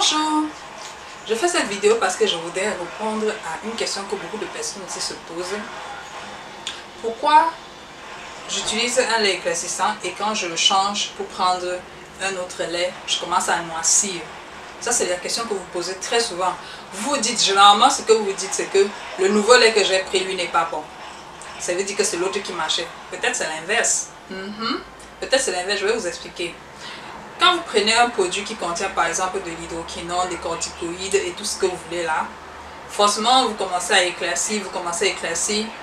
Bonjour, je fais cette vidéo parce que je voudrais répondre à une question que beaucoup de personnes aussi se posent. Pourquoi j'utilise un lait éclaircissant et quand je le change pour prendre un autre lait, je commence à noircir? Ça, c'est la question que vous posez très souvent. Vous dites, généralement, ce que vous dites, c'est que le nouveau lait que j'ai pris, lui, n'est pas bon. Ça veut dire que c'est l'autre qui marchait. Peut-être c'est l'inverse. Peut-être c'est l'inverse, je vais vous expliquer. Quand vous prenez un produit qui contient par exemple de l'hydroquinone, des corticoïdes et tout ce que vous voulez là, forcément vous commencez à éclaircir,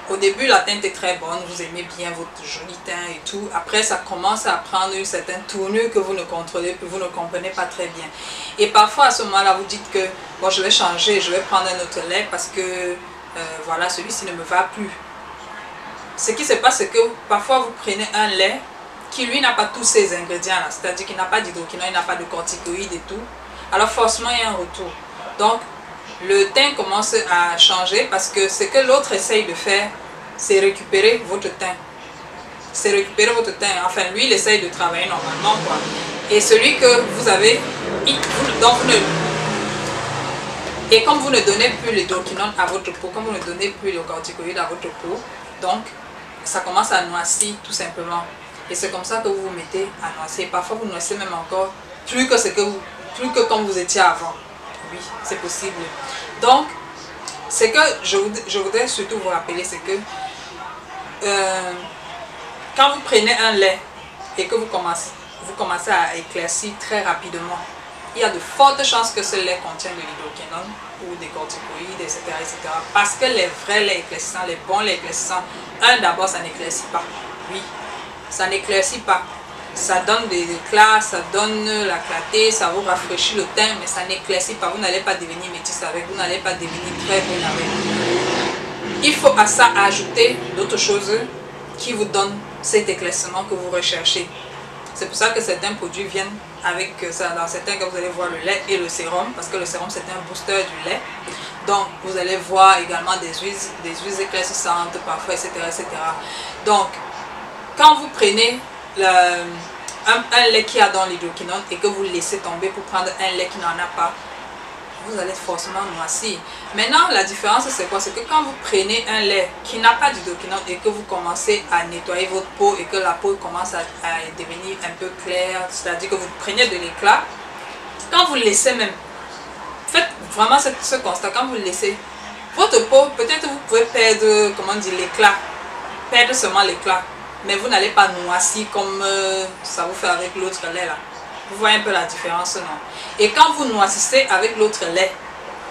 Au début la teinte est très bonne, vous aimez bien votre joli teint et tout. Après ça commence à prendre une certaine tournure que vous ne contrôlez plus, vous ne comprenez pas très bien. Et parfois à ce moment-là vous dites que bon, je vais changer, je vais prendre un autre lait parce que voilà, celui-ci ne me va plus. Ce qui se passe c'est que parfois vous prenez un lait qui lui n'a pas tous ces ingrédients là, c'est-à-dire qu'il n'a pas d'hydroquinone, il n'a pas de corticoïdes et tout, alors forcément il y a un retour. Donc le teint commence à changer parce que ce que l'autre essaye de faire, c'est récupérer votre teint. C'est récupérer votre teint, enfin lui il essaye de travailler normalement quoi. Et celui que vous avez, et comme vous ne donnez plus l'hydroquinone à votre peau, comme vous ne donnez plus le corticoïde à votre peau, donc ça commence à noircir tout simplement. Et c'est comme ça que vous vous mettez à noircir. Parfois vous noircissez même encore plus que comme vous étiez avant. Oui, c'est possible. Donc, ce que je voudrais surtout vous rappeler, c'est que quand vous prenez un lait et que vous commencez à éclaircir très rapidement, il y a de fortes chances que ce lait contienne de l'hydroquinone ou des corticoïdes, etc., etc. Parce que les vrais laits éclaircissants, les bons laits éclaircissants, d'abord, ça n'éclaircit pas. Oui. Ça n'éclaircit pas. Ça donne des éclats, ça donne la clarté, ça vous rafraîchit le teint, mais ça n'éclaircit pas. Vous n'allez pas devenir métisse avec, vous n'allez pas devenir très brune avec. Il faut à ça ajouter d'autres choses qui vous donnent cet éclaircissement que vous recherchez. C'est pour ça que certains produits viennent avec ça. Dans certains cas, vous allez voir le lait et le sérum, parce que le sérum c'est un booster du lait. Donc, vous allez voir également des huiles éclaircissantes, parfois, etc., etc. Donc, quand vous prenez un lait qui a dans l'hydroquinone et que vous laissez tomber pour prendre un lait qui n'en a pas, vous allez forcément noircir. Maintenant, la différence c'est quoi? C'est que quand vous prenez un lait qui n'a pas d'hydroquinone et que vous commencez à nettoyer votre peau et que la peau commence à devenir un peu claire, c'est-à-dire que vous prenez de l'éclat, quand vous laissez même, faites vraiment ce constat, quand vous le laissez, votre peau, peut-être vous pouvez perdre, comment dire, l'éclat, perdre seulement l'éclat. Mais vous n'allez pas noircir comme ça vous fait avec l'autre lait là. Vous voyez un peu la différence, non? Et quand vous noircissez avec l'autre lait,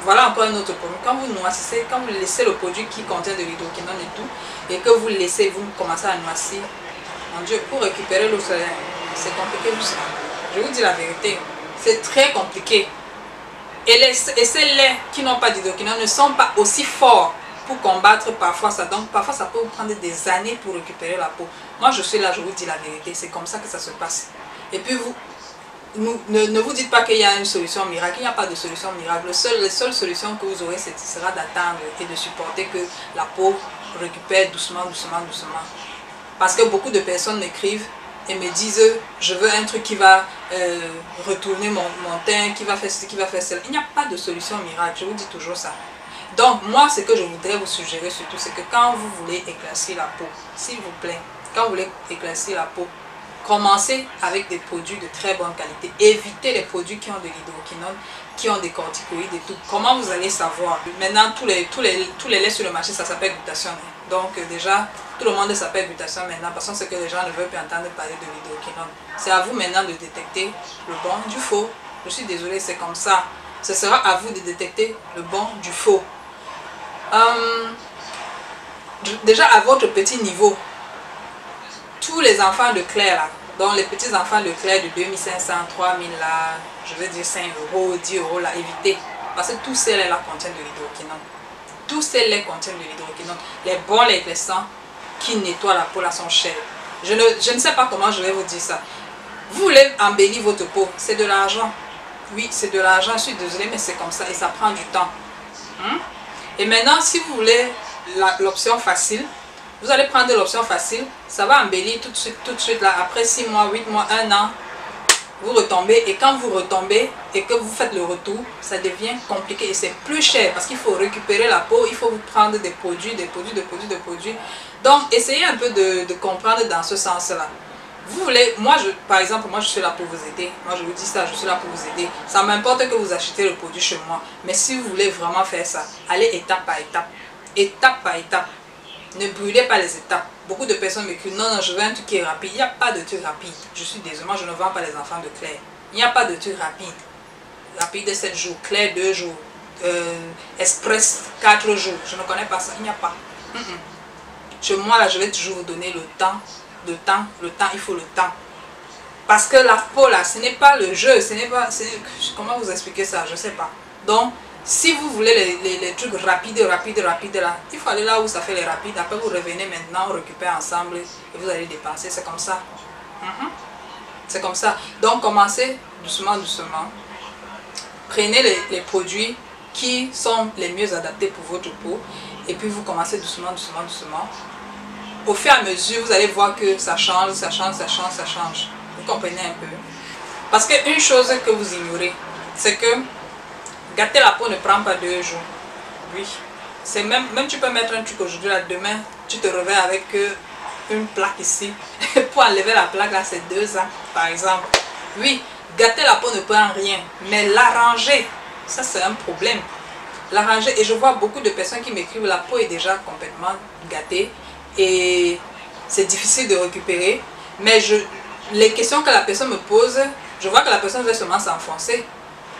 voilà encore un autre problème. Quand vous noircissez, quand vous laissez le produit qui contient de l'hydroquinone et tout, et que vous laissez, vous commencez à noircir, mon Dieu, pour récupérer l'autre lait, c'est compliqué tout ça. Je vous dis la vérité, c'est très compliqué. Et ces laits qui n'ont pas d'hydroquinone ne sont pas aussi forts pour combattre parfois ça. Donc parfois ça peut vous prendre des années pour récupérer la peau. Moi je suis là, je vous dis la vérité, c'est comme ça que ça se passe. Et puis vous ne vous dites pas qu'il y a une solution miracle, il n'y a pas de solution miracle. La seule solution que vous aurez sera d'attendre et de supporter que la peau récupère doucement. Parce que beaucoup de personnes m'écrivent et me disent je veux un truc qui va retourner mon teint, qui va faire ceci, qui va faire cela. Il n'y a pas de solution miracle, je vous dis toujours ça. Donc moi ce que je voudrais vous suggérer surtout c'est que quand vous voulez éclaircir la peau, s'il vous plaît, quand vous voulez éclaircir la peau, commencez avec des produits de très bonne qualité. Évitez les produits qui ont de l'hydroquinone, qui ont des corticoïdes et tout. Comment vous allez savoir? Maintenant tous les laits sur le marché ça s'appelle glutathione. Donc déjà tout le monde s'appelle glutathione maintenant parce que c'est que les gens ne veulent plus entendre parler de l'hydroquinone. C'est à vous maintenant de détecter le bon du faux. Je suis désolée, c'est comme ça. Ce sera à vous de détecter le bon du faux. Déjà à votre petit niveau, tous les enfants de Claire là, donc les petits enfants de Claire de 2500, 3000 là, je veux dire 5 €, 10 € là, évitez. Parce que tous ces laits là contiennent de l'hydroquinone. Tous ces laits contiennent de l'hydroquinone. Les bons laits éclaircissants qui nettoient la peau là sont chers. Je ne sais pas comment je vais vous dire ça. Vous voulez embellir votre peau, c'est de l'argent. Oui, c'est de l'argent, je suis désolée, mais c'est comme ça et ça prend du temps. Et maintenant, si vous voulez l'option facile, vous allez prendre l'option facile, ça va embellir tout de suite là, après 6 mois, 8 mois, 1 an, vous retombez, et quand vous retombez et que vous faites le retour, ça devient compliqué et c'est plus cher parce qu'il faut récupérer la peau, il faut vous prendre des produits. Donc essayez un peu de comprendre dans ce sens-là. Vous voulez, par exemple, moi je suis là pour vous aider. Moi je vous dis ça, je suis là pour vous aider. Ça m'importe que vous achetez le produit chez moi. Mais si vous voulez vraiment faire ça, allez étape par étape. Étape par étape. Ne brûlez pas les étapes. Beaucoup de personnes m'écrivent, non, je veux un truc qui est rapide. Il n'y a pas de truc rapide. Je suis désolée, moi je ne vends pas les enfants de Claire. Il n'y a pas de truc rapide. Rapide 7 jours, Claire 2 jours, Express 4 jours. Je ne connais pas ça, il n'y a pas. Chez moi, là, je vais toujours vous donner le temps, il faut le temps. Parce que la peau, là, ce n'est pas le jeu, ce n'est pas... Comment vous expliquer ça? Je ne sais pas. Donc, si vous voulez les trucs rapides, là, il faut aller là où ça fait les rapides. Après, vous revenez maintenant, on récupère ensemble et vous allez dépenser. C'est comme ça. C'est comme ça. Donc, commencez doucement. Prenez les produits qui sont les mieux adaptés pour votre peau. Et puis, vous commencez doucement. Au fur et à mesure, vous allez voir que ça change. Vous comprenez un peu? Parce qu'une chose que vous ignorez, c'est que gâter la peau ne prend pas 2 jours. Oui. C'est même tu peux mettre un truc aujourd'hui, là, demain, tu te réveilles avec une plaque ici. Pour enlever la plaque, là, c'est 2 ans, par exemple. Oui, gâter la peau ne prend rien. Mais l'arranger, ça c'est un problème. L'arranger, et je vois beaucoup de personnes qui m'écrivent, la peau est déjà complètement gâtée. Et c'est difficile de récupérer. Mais les questions que la personne me pose, je vois que la personne veut seulement s'enfoncer.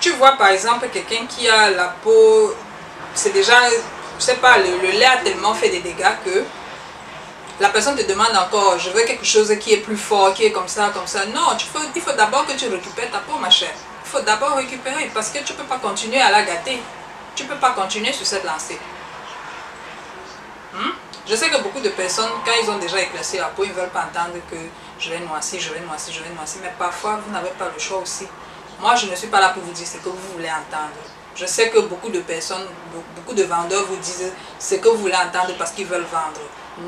Tu vois par exemple quelqu'un qui a la peau, c'est déjà, je sais pas, le lait a tellement fait des dégâts que la personne te demande encore, je veux quelque chose qui est plus fort, qui est comme ça. Non, il faut d'abord que tu récupères ta peau, ma chère. Il faut d'abord récupérer parce que tu ne peux pas continuer à la gâter. Tu ne peux pas continuer sur cette lancée. Je sais que beaucoup de personnes, quand ils ont déjà éclairci la peau, ils ne veulent pas entendre que je vais noircir. Mais parfois, vous n'avez pas le choix aussi. Moi, je ne suis pas là pour vous dire ce que vous voulez entendre. Je sais que beaucoup de personnes, beaucoup de vendeurs vous disent ce que vous voulez entendre parce qu'ils veulent vendre.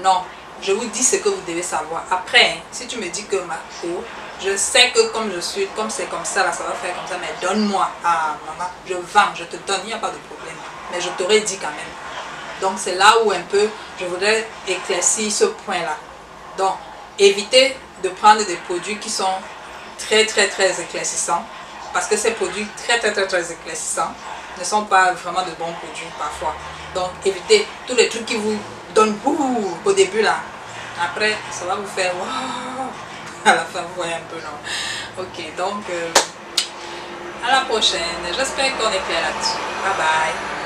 Non, je vous dis ce que vous devez savoir. Après, si tu me dis que ma peau, je sais que comme je suis, comme c'est comme ça, là, ça va faire comme ça, mais donne-moi. Ah, maman, je vends, je te donne, il n'y a pas de problème. Mais je t'aurais dit quand même. Donc, c'est là où un peu, je voudrais éclaircir ce point-là. Donc, évitez de prendre des produits qui sont très éclaircissants. Parce que ces produits très éclaircissants ne sont pas vraiment de bons produits parfois. Donc, évitez tous les trucs qui vous donnent beaucoup au début là. Après, ça va vous faire waouh. À la fin, vous voyez un peu, non? Ok, donc, à la prochaine. J'espère qu'on est clair là-dessus. Bye bye.